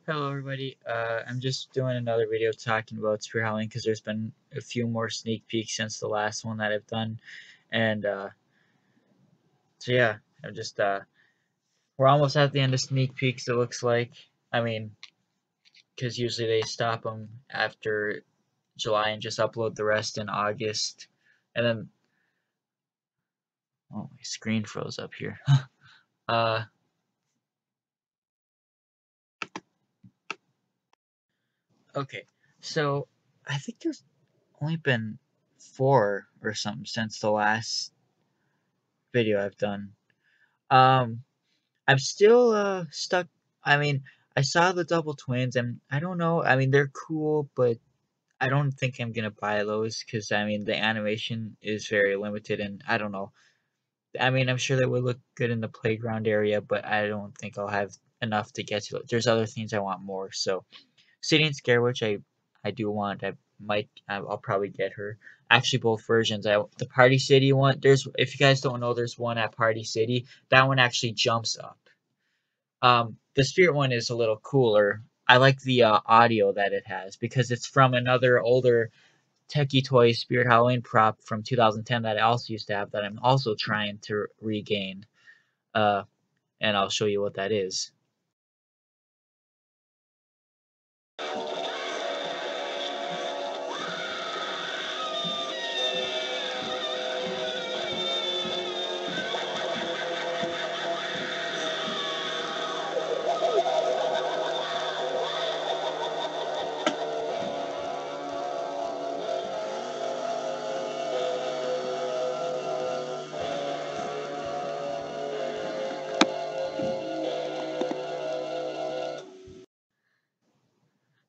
Hello everybody, I'm just doing another video talking about Spear Halloween because there's been a few more sneak peeks since the last one that I've done, and so yeah, I'm just we're almost at the end of sneak peeks. It looks like, I mean, because usually they stop them after July and just upload the rest in August, and then oh, my screen froze up here. uh, okay, so I think there's only been four or something since the last video I've done. Um, I'm still stuck. I mean, I saw the double twins, and I don't know. I mean, they're cool, but I don't think I'm gonna buy those because I mean the animation is very limited, and I don't know. I mean, I'm sure they would look good in the playground area, but I don't think I'll have enough to get to it. There's other things I want more. So, City and Scare, which I do want. I'll probably get her. Actually, both versions. The Party City one. There's if you guys don't know, there's one at Party City. That one actually jumps up. The Spirit one is a little cooler. I like the audio that it has because it's from another older Techie Toy Spirit Halloween prop from 2010 that I also used to have that I'm also trying to regain. Uh, and I'll show you what that is.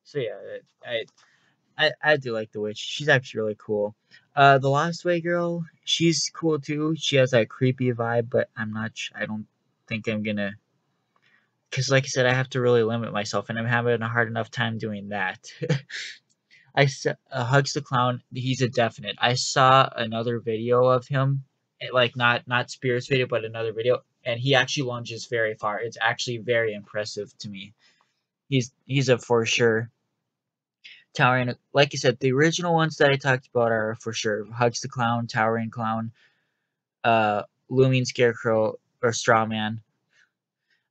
So yeah, I do like the witch. She's actually really cool. The Lost Way girl, she's cool too. She has that creepy vibe, but I don't think I'm gonna. Because like I said, I have to really limit myself, and I'm having a hard enough time doing that. Hugs the Clown. He's a definite. I saw another video of him, like not Spears video, but another video, and he actually lunges very far. It's actually very impressive to me. He's a for sure towering. Like I said, the original ones that I talked about are for sure Hugs the Clown, Towering Clown, Looming Scarecrow or Strawman,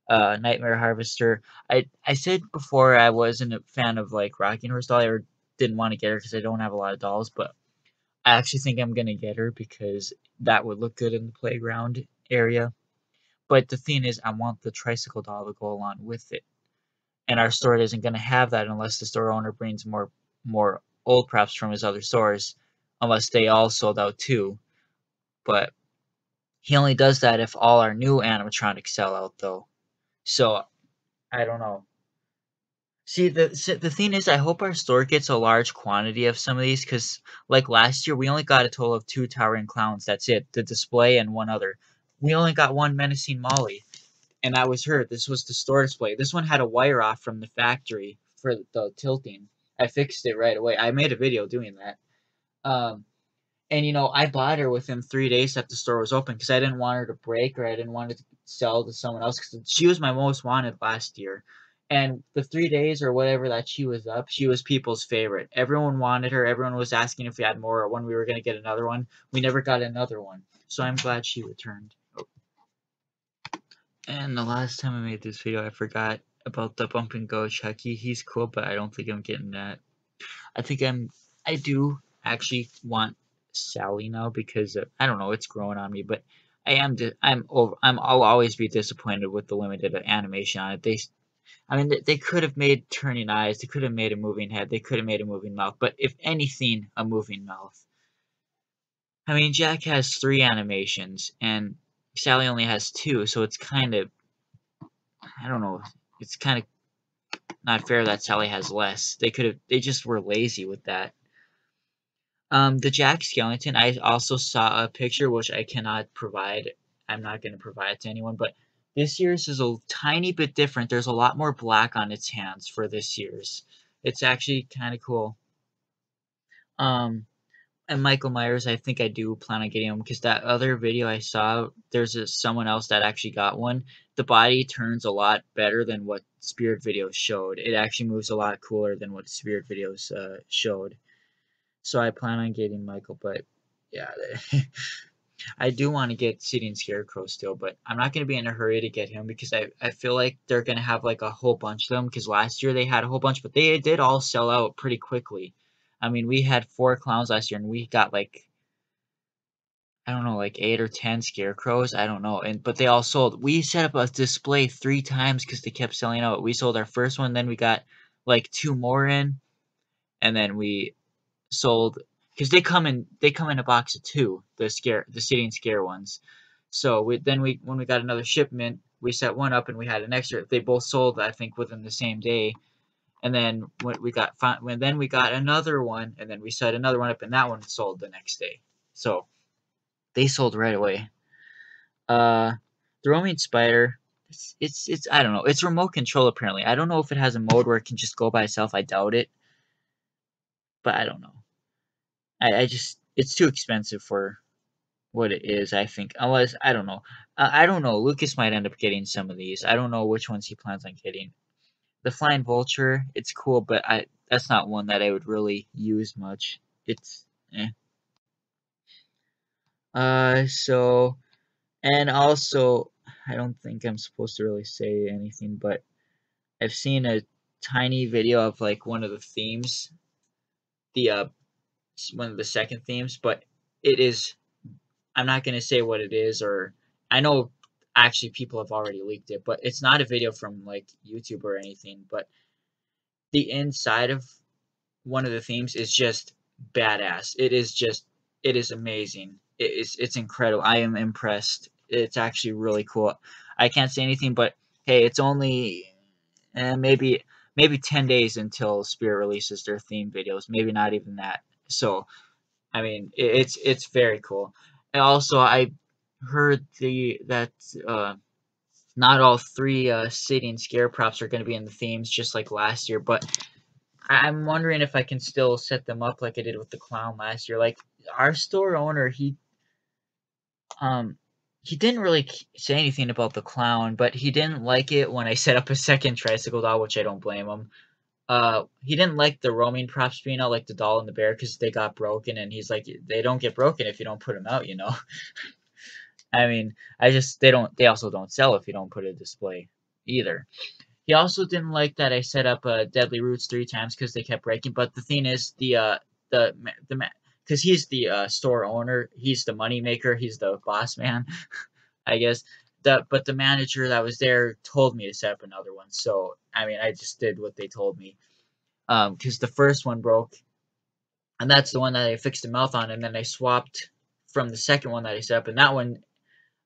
Nightmare Harvester. I said before I wasn't a fan of like Rocking Horse Doll or didn't want to get her because I don't have a lot of dolls, but I actually think I'm gonna get her because that would look good in the playground area. But the thing is, I want the tricycle doll to go along with it, and our store isn't gonna have that unless the store owner brings more old props from his other stores, unless they all sold out too. But he only does that if all our new animatronics sell out, though. So I don't know. See, the thing is, I hope our store gets a large quantity of some of these, because, like last year, we only got a total of 2 Towering Clowns, that's it, the display and one other. We only got 1 Menacing Molly, and that was her. This was the store display. This one had a wire off from the factory for the tilting. I fixed it right away. I made a video doing that. Um, and, I bought her within 3 days that the store was open, because I didn't want her to break or I didn't want to sell to someone else, because she was my most wanted last year. And the 3 days or whatever that she was up, she was people's favorite. Everyone wanted her. Everyone was asking if we had more or when we were going to get another one. We never got another one. So I'm glad she returned. Oh. And the last time I made this video, I forgot about the Bump and Go Chucky. He's cool, but I don't think I'm getting that. I do actually want Sally now because I don't know, it's growing on me, but I'll always be disappointed with the limited animation on it. I mean, they could have made turning eyes, they could have made a moving head, they could have made a moving mouth, but if anything, a moving mouth. I mean, Jack has 3 animations and Sally only has 2, so it's kind of, I don't know, it's kind of not fair that Sally has less. They just were lazy with that. The Jack Skellington, I also saw a picture which I cannot provide. I'm not going to provide it to anyone, but this year's is a tiny bit different. There's a lot more black on its hands for this year's. It's actually kind of cool. Um, And Michael Myers, I think I do plan on getting him because that other video I saw, there's someone else that actually got one. The body turns a lot better than what Spirit videos showed. It actually moves a lot cooler than what Spirit videos showed. So I plan on getting Michael, but yeah, I do want to get Sitting Scarecrow still, but I'm not going to be in a hurry to get him because I feel like they're going to have like a whole bunch of them because last year they had a whole bunch, but they did all sell out pretty quickly. I mean, we had 4 clowns last year and we got like, I don't know, like 8 or 10 scarecrows. I don't know. But they all sold. We set up a display 3 times because they kept selling out. We sold our first one, then we got like 2 more in, and then we sold because they come in a box of 2, the Sitting Scare ones. So when we got another shipment, we set one up and we had an extra. They both sold, I think, within the same day. And then when we got another one, and then we set another one up, and that one sold the next day. So they sold right away. Uh, the roaming spider, it's I don't know. It's remote control apparently. I don't know if it has a mode where it can just go by itself. I doubt it, but I don't know. I just it's too expensive for what it is. I think unless I don't know. I don't know. Lucas might end up getting some of these. I don't know which ones he plans on getting. The flying vulture, it's cool, but I that's not one that I would really use much. It's eh. So and also I don't think I'm supposed to really say anything, but I've seen a tiny video of like one of the themes, the one of the second themes, but it is I'm not gonna say what it is or I know actually people have already leaked it, but it's not a video from like YouTube or anything, but the inside of one of the themes is just badass. It is amazing. It's incredible. I am impressed. It's actually really cool. I can't say anything, but hey, it's only maybe 10 days until Spirit releases their theme videos. Maybe not even that. So I mean, it's very cool. And also, I heard that not all 3 Sitting Scare props are going to be in the themes, just like last year. But I'm wondering if I can still set them up like I did with the clown last year. Like our store owner, um he didn't really say anything about the clown, but he didn't like it when I set up a second tricycle doll, which I don't blame him. He didn't like the roaming props being out, like the doll and the bear, because they got broken, and he's like, they don't get broken if you don't put them out, you know. I mean, they also don't sell if you don't put a display either. He also didn't like that I set up Deadly Roots 3 times because they kept breaking. But the thing is, the because he's the store owner, he's the money maker, he's the boss man, I guess. But the manager that was there told me to set up another one. So I mean, I just did what they told me. Because the first one broke, and that's the one that I fixed the mouth on, and then I swapped from the second one that I set up, and that one,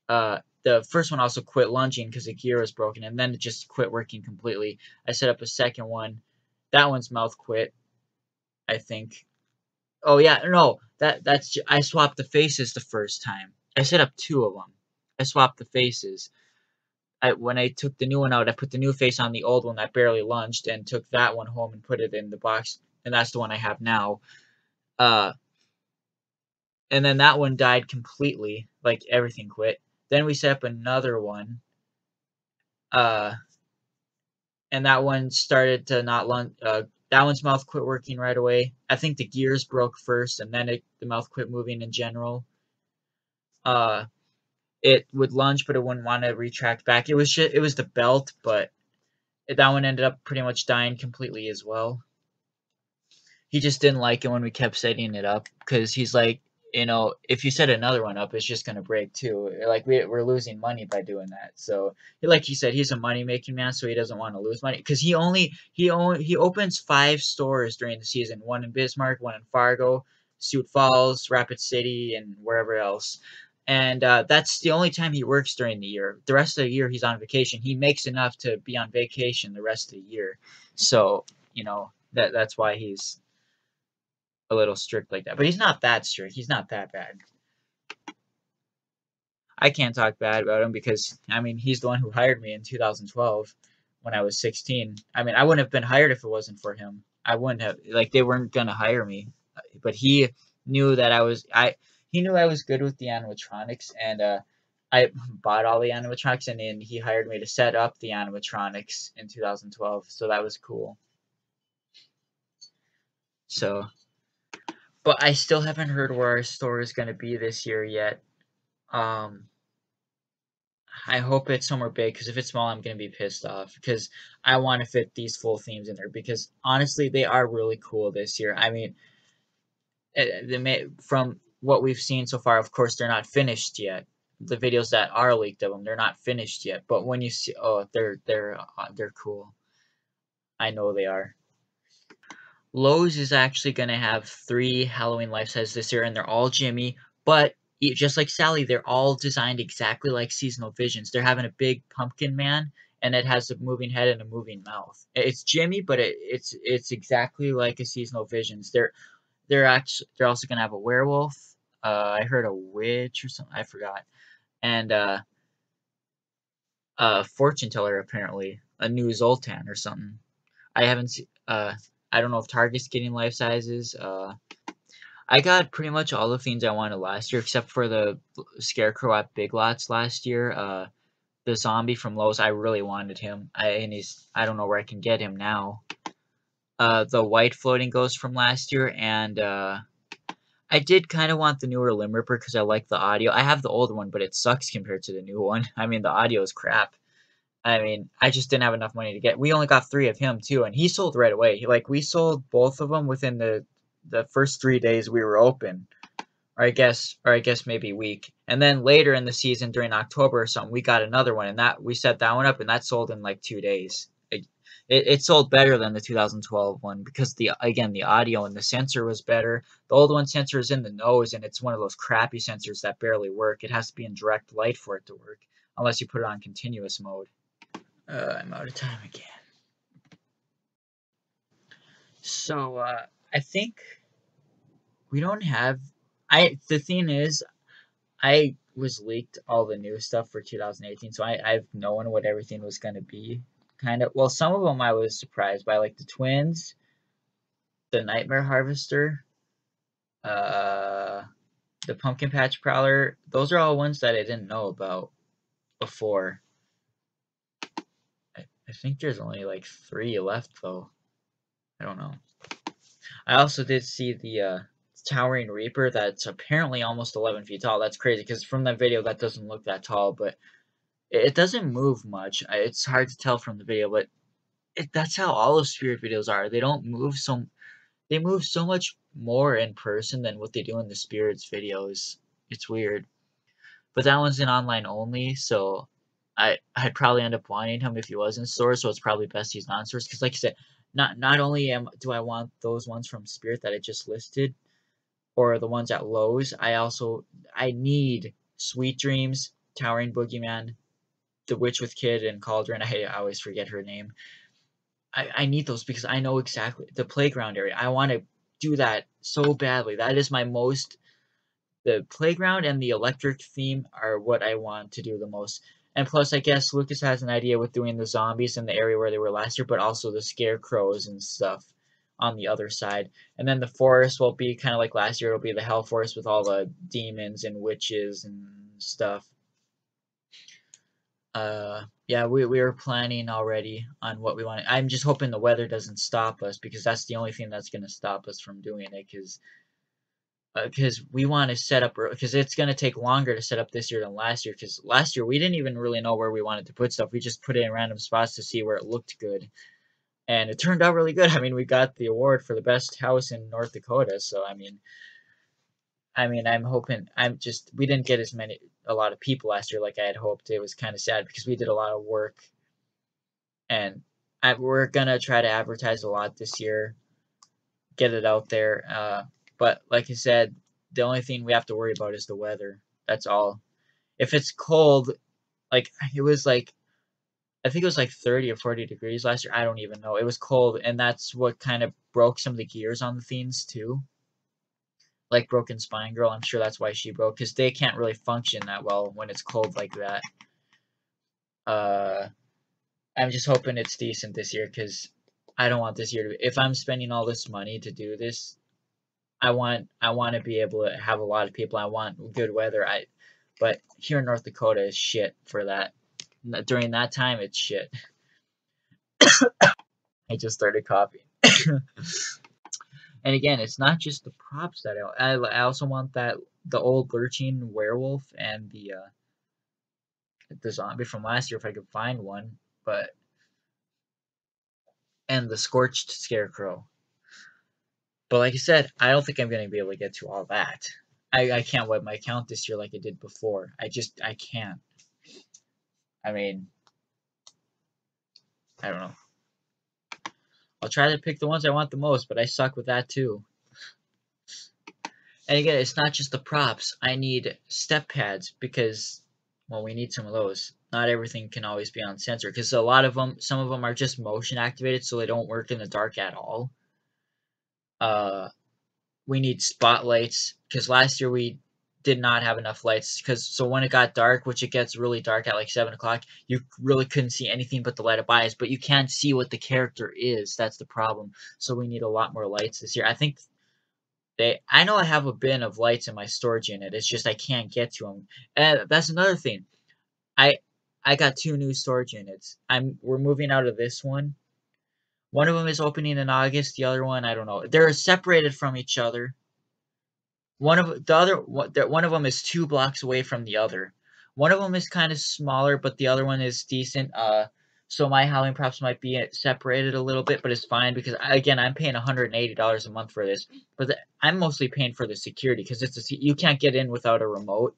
the first one also quit lunging because the gear was broken, and then it just quit working completely. I set up a second one, that one's mouth quit, I think. Oh yeah, no, I swapped the faces the first time. I set up 2 of them. I swapped the faces. When I took the new one out, I put the new face on the old one that barely lunged, and took that one home and put it in the box, and that's the one I have now. Uh, and then that one died completely, like everything quit. Then we set up another one, uh, and that one started to not lunge. That one's mouth quit working right away. I think the gears broke first, and then the mouth quit moving in general. Uh, it would lunge, but it wouldn't want to retract back. It was the belt, but that one ended up pretty much dying completely as well. He just didn't like it when we kept setting it up because he's like, if you set another one up, it's just gonna break too. Like we're losing money by doing that. So, like he said, he's a money making man, so he doesn't want to lose money because he opens 5 stores during the season: one in Bismarck, one in Fargo, Sioux Falls, Rapid City, and wherever else. And that's the only time he works during the year. The rest of the year he's on vacation. He makes enough to be on vacation the rest of the year. So that's why he's a little strict like that. But he's not that strict. He's not that bad. I can't talk bad about him because I mean he's the one who hired me in 2012 when I was 16. I mean I wouldn't have been hired if it wasn't for him. I wouldn't have they weren't gonna hire me, but knew that he knew I was good with the animatronics, and I bought all the animatronics, and then he hired me to set up the animatronics in 2012. So that was cool. So, but I still haven't heard where our store is going to be this year yet. Um, I hope it's somewhere big, because if it's small, I'm going to be pissed off, because I want to fit these full themes in there, because honestly, they are really cool this year. I mean, from what we've seen so far, of course, they're not finished yet. The videos that are leaked of them, they're not finished yet. But when you see, oh, they're cool. I know they are. Lowe's is actually going to have 3 Halloween life size this year, and they're all Jimmy. But just like Sally, they're all designed exactly like seasonal visions. They're having a big pumpkin man, and it has a moving head and a moving mouth. It's Jimmy, but it's exactly like a seasonal visions. They're also gonna have a werewolf. I heard a witch or something. I forgot. And a fortune teller, apparently a new Zoltan or something. I haven't seen. I don't know if Target's getting life sizes. I got pretty much all the things I wanted last year, except for the scarecrow at Big Lots last year. The zombie from Lowe's, I really wanted him. I don't know where I can get him now. The white floating ghost from last year, and I did kind of want the newer Limb Ripper because I like the audio. I have the old one, but it sucks compared to the new one. I mean, the audio is crap. I mean, I just didn't have enough money to get. We only got 3 of him too, and he sold right away. We sold both of them within the first 3 days we were open, or I guess maybe week. And then later in the season, during October or something, we got another one, and that we set that one up, and that sold in like 2 days. It sold better than the 2012 one, because the audio and the sensor was better. The old one sensor is in the nose, and it's one of those crappy sensors that barely work. It has to be in direct light for it to work, unless you put it on continuous mode. I'm out of time again. So I think we don't have. The thing is, I was leaked all the new stuff for 2018, so I've known what everything was gonna be. Kind of. Well, some of them I was surprised by, like the twins, the Nightmare Harvester, uh, the Pumpkin Patch Prowler. Those are all ones that I didn't know about before. I think there's only like 3 left though. I don't know. I also did see the Towering Reaper that's apparently almost 11 feet tall. That's crazy, because from that video that doesn't look that tall, but it doesn't move much. It's hard to tell from the video, but that's how all of Spirit videos are. They move so much more in person than what they do in the Spirits videos. It's weird. But that one's in online only, so I'd probably end up wanting him if he was in stores. So it's probably best he's not in stores, because, like I said, not only do I want those ones from Spirit that I just listed, or the ones at Lowe's, I need Sweet Dreams, Towering Boogeyman, the Witch with Kid, and Cauldron. I always forget her name. I need those, because I know exactly the playground area. I want to do that so badly. That is my most. The playground and the electric theme are what I want to do the most. And plus, I guess Lucas has an idea with doing the zombies in the area where they were last year, but also the scarecrows and stuff on the other side. And then the forest will be kind of like last year. It'll be the hell forest with all the demons and witches and stuff. Yeah, we were planning already on what we want. I'm just hoping the weather doesn't stop us, because that's the only thing that's going to stop us from doing it, because we want to set up, because it's going to take longer to set up this year than last year, because last year we didn't even really know where we wanted to put stuff. We just put it in random spots to see where it looked good, and it turned out really good. I mean, we got the award for the best house in North Dakota, so I mean, I'm hoping. We didn't get a lot of people last year like I had hoped. It was kind of sad, because we did a lot of work, and we're gonna try to advertise a lot this year, get it out there. But like I said, the only thing we have to worry about is the weather. That's all. If it's cold, like it was like I think it was like 30 or 40 degrees last year. I don't even know. It was cold, and that's what kind of broke some of the gears on the themes too. Like Broken Spine Girl, I'm sure that's why she broke, because they can't really function that well when it's cold like that. Uh, I'm just hoping it's decent this year, because I don't want this year to be. If I'm spending all this money to do this, I want to be able to have a lot of people. I want good weather. But here in North Dakota is shit for that. During that time, it's shit. I just started coughing. And again, it's not just the props that I also want that the old lurching werewolf and the zombie from last year if I could find one, but and the scorched scarecrow. But like I said, I don't think I'm gonna be able to get to all that. I can't wipe my account this year like I did before. I can't. I mean, I don't know. I'll try to pick the ones I want the most, but I suck with that too. And again, it's not just the props. I need step pads because, well, we need some of those. Not everything can always be on sensor because a lot of them, some of them are just motion activated, so they don't work in the dark at all. Uh, we need spotlights because last year we did not have enough lights because so when it got dark, which it gets really dark at like 7 o'clock, you really couldn't see anything but the light of eyes, but you can't see what the character is. That's the problem. So we need a lot more lights this year. I think I know I have a bin of lights in my storage unit. It's just I can't get to them. And that's another thing. I I got two new storage units. We're moving out of this one. One of them is opening in August. The other one, I don't know. They're separated from each other. One of them is 2 blocks away from the other. One of them is kind of smaller, but the other one is decent. So my Halloween props might be separated a little bit, but it's fine because again, I'm paying $180 a month for this. But I'm mostly paying for the security because you can't get in without a remote.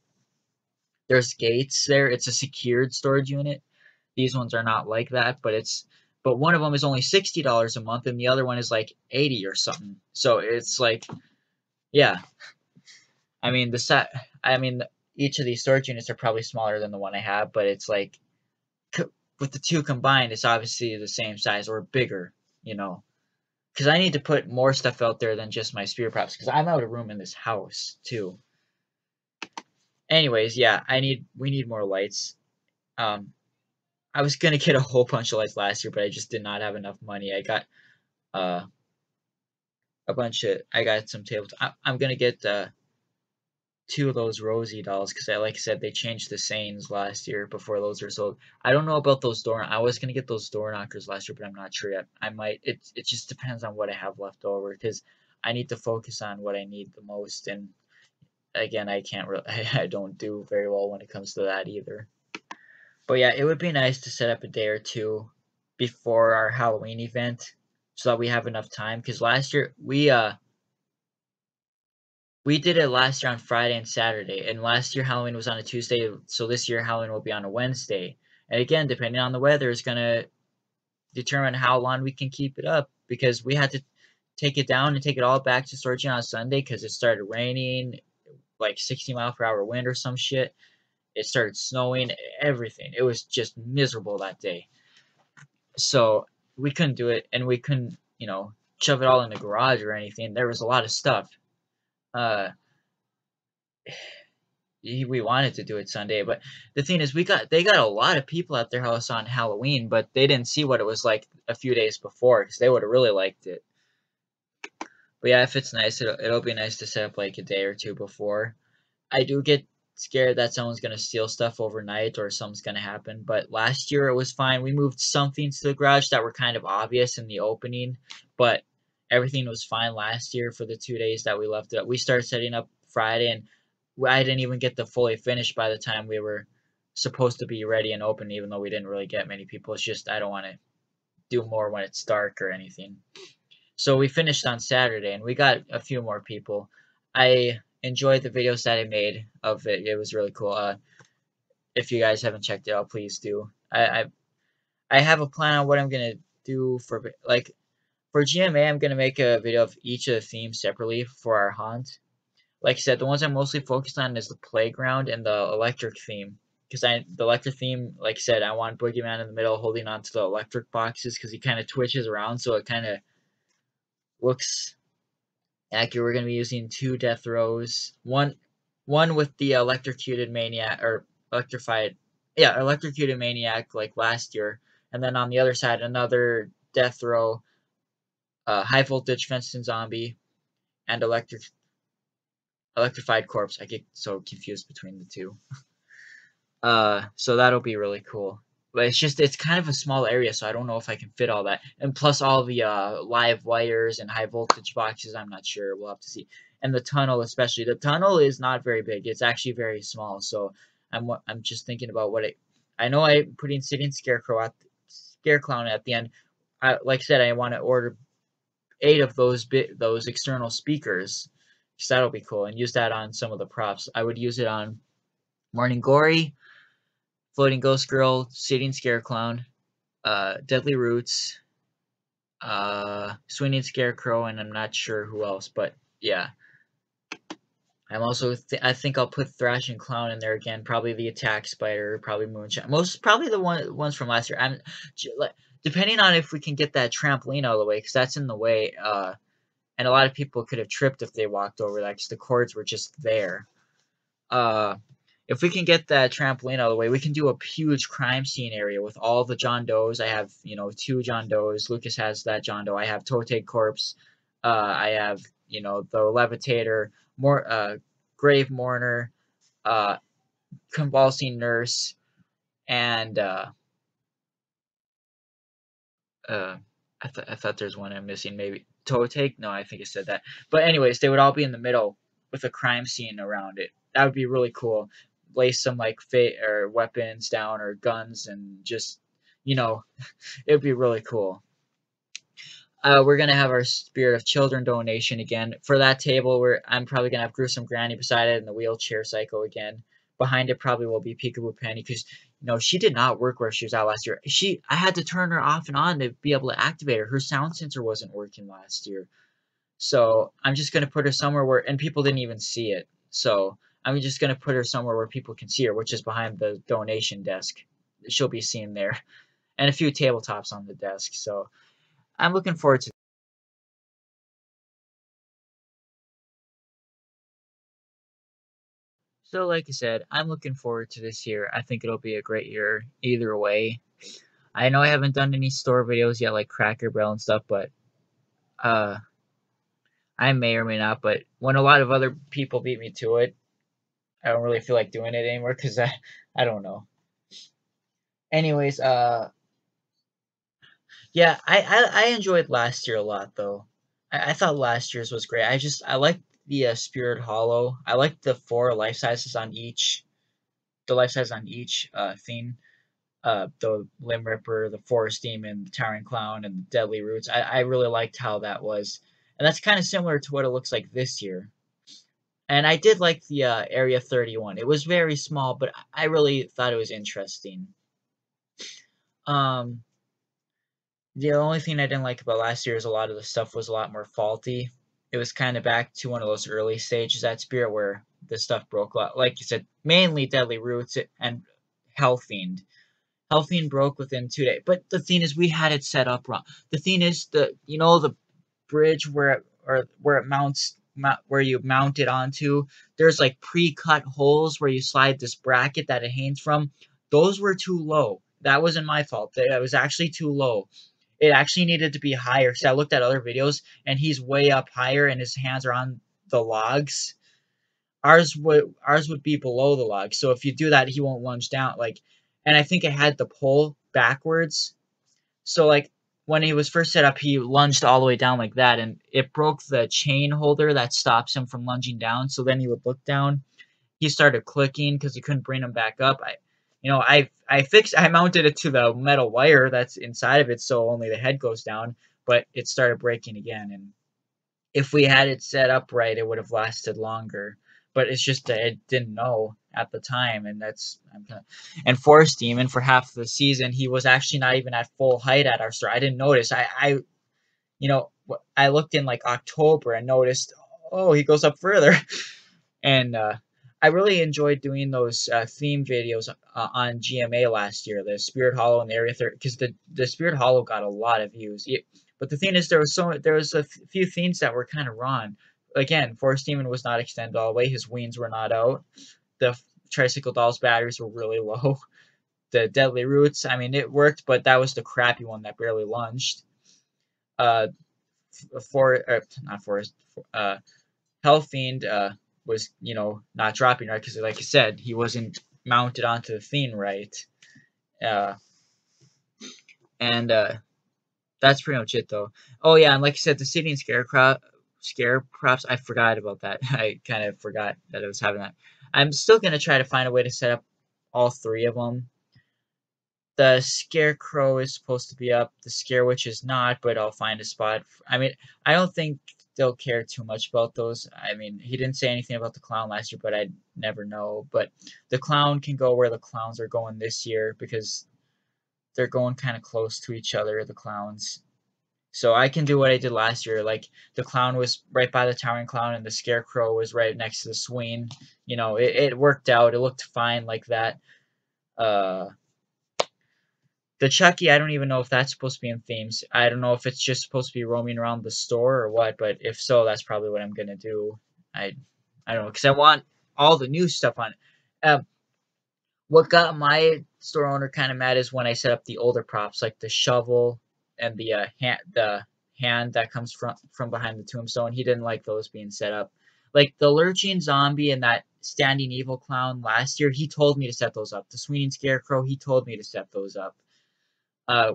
There's gates there. It's a secured storage unit. These ones are not like that, but one of them is only $60 a month, and the other one is like 80 or something. So it's like, yeah. I mean, I mean, each of these storage units are probably smaller than the one I have, but it's like with the two combined, it's obviously the same size or bigger, you know. Because I need to put more stuff out there than just my spear props. Because I'm out of room in this house too. Anyways, yeah, we need more lights. Um, I was gonna get a whole bunch of lights last year, but I just did not have enough money. I got uh I got some tables. I'm gonna get two of those Rosie dolls because like I said, they changed the sayings last year before those are sold. I don't know about those door. I was gonna get those door knockers last year, but I'm not sure yet. I might. It just depends on what I have left over because I need to focus on what I need the most. And again, I can't really. I don't do very well when it comes to that either. But yeah, it would be nice to set up a day or two before our Halloween event so that we have enough time. Because last year we did it last year on Friday and Saturday, and last year Halloween was on a Tuesday, so this year Halloween will be on a Wednesday. And again, depending on the weather, is gonna determine how long we can keep it up because we had to take it down and take it all back to storage on Sunday because it started raining, like 60-mile-per-hour wind or some shit. It started snowing, everything. It was just miserable that day. So we couldn't do it, and we couldn't, shove it all in the garage or anything. There was a lot of stuff. Uh, we wanted to do it Sunday, but the thing is, they got a lot of people at their house on Halloween, but they didn't see what it was like a few days before because they would have really liked it. But yeah, if it's nice, it'll be nice to set up like a day or two before. I do get scared that someone's gonna steal stuff overnight or something's gonna happen. But last year it was fine. We moved some things to the garage that were kind of obvious in the opening, but everything was fine last year for the 2 days that we left it up. We started setting up Friday, and I didn't even get to fully finish by the time we were supposed to be ready and open, even though we didn't really get many people. It's just I don't want to do more when it's dark or anything. So we finished on Saturday, and we got a few more people. I enjoyed the videos that I made of it. It was really cool. If you guys haven't checked it out, please do. I have a plan on what I'm gonna do for GMA. I'm gonna make a video of each of the themes separately for our haunt. Like I said, the ones I'm mostly focused on is the playground and the electric theme. Because the electric theme, like I said, I want Boogeyman in the middle holding on to the electric boxes because he kind of twitches around, so it kind of looks accurate. We're going to be using 2 death rows. One with the electrocuted maniac, or electrocuted maniac like last year. And then on the other side, another death row, high voltage fenced in zombie, and electrified corpse. I get so confused between the two. So that'll be really cool. But it's kind of a small area, so I don't know if I can fit all that. And plus all the live wires and high voltage boxes, I'm not sure. We'll have to see. And the tunnel, especially. The tunnel is not very big. It's actually very small. So I'm just thinking about what it. I know I'm putting sitting scare clown at the end. Like I said, I want to order 8 of those external speakers, because that'll be cool, and use that on some of the props. I would use it on Morning Glory, Floating Ghost Girl, Sitting Scare Clown, Deadly Roots, Swinging Scarecrow, and I'm not sure who else, but yeah. I'm also I think I'll put Thrashing Clown in there again. Probably the Attack Spider, probably Moonshine. Probably the ones from last year. Depending on if we can get that trampoline out of the way, because that's in the way. And a lot of people could have tripped if they walked over that, because the cords were just there. Uh, if we can get that trampoline out of the way, we can do a huge crime scene area with all the John Does. I have, 2 John Does. Lucas has that John Doe. I have Tote Corpse. I have, the Levitator, Grave Mourner, uh, Convulsing Nurse, and uh, I thought there's one I'm missing. Maybe Tote. No, I think it said that. But anyways, they would all be in the middle with a crime scene around it. That would be really cool. Lay some like or weapons down or guns and just, you know, it would be really cool. We're gonna have our Spirit of Children donation again for that table. Where I'm probably gonna have Gruesome Granny beside it and the wheelchair psycho again. Behind it probably will be Peekaboo Penny, because she did not work where she was out last year. I had to turn her off and on to be able to activate her. Her sound sensor wasn't working last year, so I'm just gonna put her somewhere and people didn't even see it. So I'm just gonna put her somewhere where people can see her, which is behind the donation desk. She'll be seen there, and a few tabletops on the desk. So I'm looking forward to. So, like I said, I'm looking forward to this year. I think it'll be a great year either way. I know I haven't done any store videos yet, like Cracker Barrel and stuff, but uh, I may or may not. But when a lot of other people beat me to it, I don't really feel like doing it anymore, because I don't know. Anyways, yeah, I enjoyed last year a lot though. I thought last year's was great. I liked the Spirit Hollow. I liked the 4 life sizes on each. The life size on each theme. The Limb Ripper, the Forest Demon, the Towering Clown, and the Deadly Roots. I really liked how that was, and that's kind of similar to what it looks like this year. And I did like the Area 31. It was very small, but I really thought it was interesting. Um, the only thing I didn't like about last year is a lot of the stuff was a lot more faulty. It was kind of back to one of those early stages at Spirit where the stuff broke a lot. Like you said, mainly Deadly Roots and Hellfiend. Hellfiend broke within 2 days. But the thing is, we had it set up wrong. The thing is, the bridge where it mounts, where you mount it onto, there's like pre-cut holes where you slide this bracket that it hangs from. Those were too low. That wasn't my fault. That was actually too low. It actually needed to be higher. So I looked at other videos, and he's way up higher, and his hands are on the logs. Ours would be below the log. So if you do that, he won't lunge down. And I think it had the pole backwards. So when he was first set up, he lunged all the way down like that, and it broke the chain holder that stops him from lunging down. So then he would look down. He started clicking because he couldn't bring him back up. I mounted it to the metal wire that's inside of it, so only the head goes down. But it started breaking again, and if we had it set up right, it would have lasted longer. But it's just that I didn't know at the time, and and Forest Demon for half the season, he was actually not even at full height at our store. I didn't notice. I looked in like October and noticed, oh, he goes up further, and I really enjoyed doing those theme videos on GMA last year, the Spirit Hollow and the Area 30, because the Spirit Hollow got a lot of views. But the thing is, there was a few themes that were kind of wrong. Again, Forest Demon was not extended all the way. His wings were not out. The Tricycle Doll's batteries were really low. The Deadly Roots, I mean, it worked, but that was the crappy one that barely lunged. Uh, not Forest, Hellfiend was, not dropping right because, like I said, he wasn't mounted onto the thing right. Uh, and That's pretty much it, though. Oh yeah, and like I said, the city and scare props. I forgot about that. I kind of forgot that I was having that. I'm still gonna try to find a way to set up all three of them. The scarecrow is supposed to be up. The scare witch is not, but I'll find a spot. I mean, I don't think they'll care too much about those. I mean, he didn't say anything about the clown last year, but I'd never know. But the clown can go where the clowns are going this year because they're going kind of close to each other, the clowns. So I can do what I did last year. Like the clown was right by the towering clown, and the scarecrow was right next to the swing. It worked out. It looked fine like that. Uh, the Chucky, I don't even know if that's supposed to be in themes. I don't know if it's just supposed to be roaming around the store or what. But if so, that's probably what I'm gonna do. I I don't know because I want all the new stuff on it. What got my store owner kind of mad is when I set up the older props, like the shovel and the hand that comes from behind the tombstone. He didn't like those being set up. Like the lurching zombie and that standing evil clown last year, he told me to set those up. The swinging scarecrow, he told me to set those up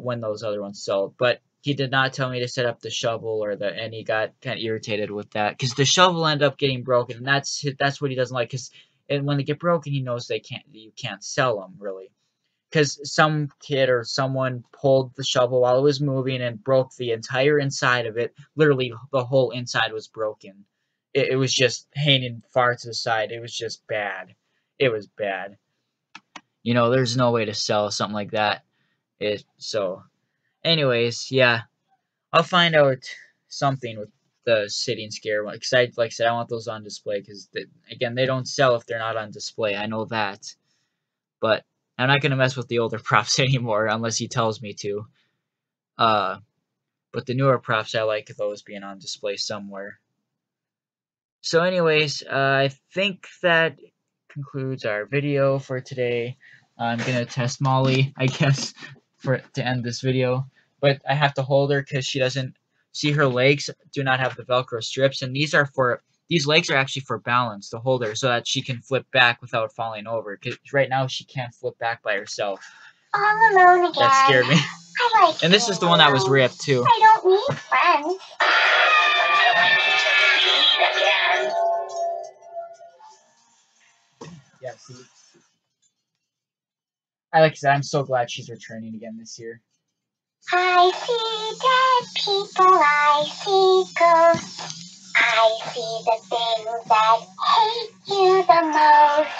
when those other ones sold, but he did not tell me to set up the shovel and he got kind of irritated with that because the shovel ended up getting broken, and that's what he doesn't like. Because and when they get broken, he knows you can't sell them really. Because some kid or someone pulled the shovel while it was moving and broke the entire inside of it. Literally, the whole inside was broken. It was just hanging far to the side. It was just bad. It was bad. There's no way to sell something like that. Anyways, yeah, I'll find out something with the city and scare one because like I said, I want those on display because again, they don't sell if they're not on display. I know that, but I'm not gonna mess with the older props anymore unless he tells me to. Uh, but the newer props, I like those being on display somewhere. So, anyways, I think that concludes our video for today. I'm gonna test Molly, I guess, to end this video. But I have to hold her because she doesn't see her legs do not have the Velcro strips, and these legs are actually for balance to hold her so that she can flip back without falling over. Because right now she can't flip back by herself. All alone again. That scared me. I like And this is the one that was ripped too. I don't need friends. Yeah, see. Like I said, I'm so glad she's returning again this year. I see dead people, I see ghosts. I see the things that hate you the most.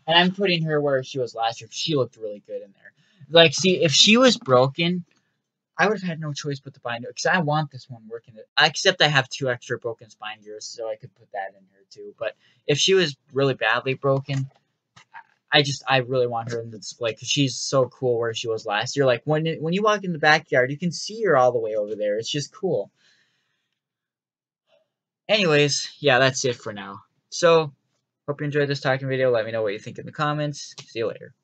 And I'm putting her where she was last year. She looked really good in there. Like, see, if she was broken, I would have had no choice but to buy new because I want this one working. Except I have 2 extra broken spine gears, so I could put that in her too. But if she was really badly broken, I really want her in the display because she's so cool where she was last year. Like when you walk in the backyard, you can see her all the way over there. It's just cool. Anyways, yeah, that's it for now. So, hope you enjoyed this talking video. Let me know what you think in the comments. See you later.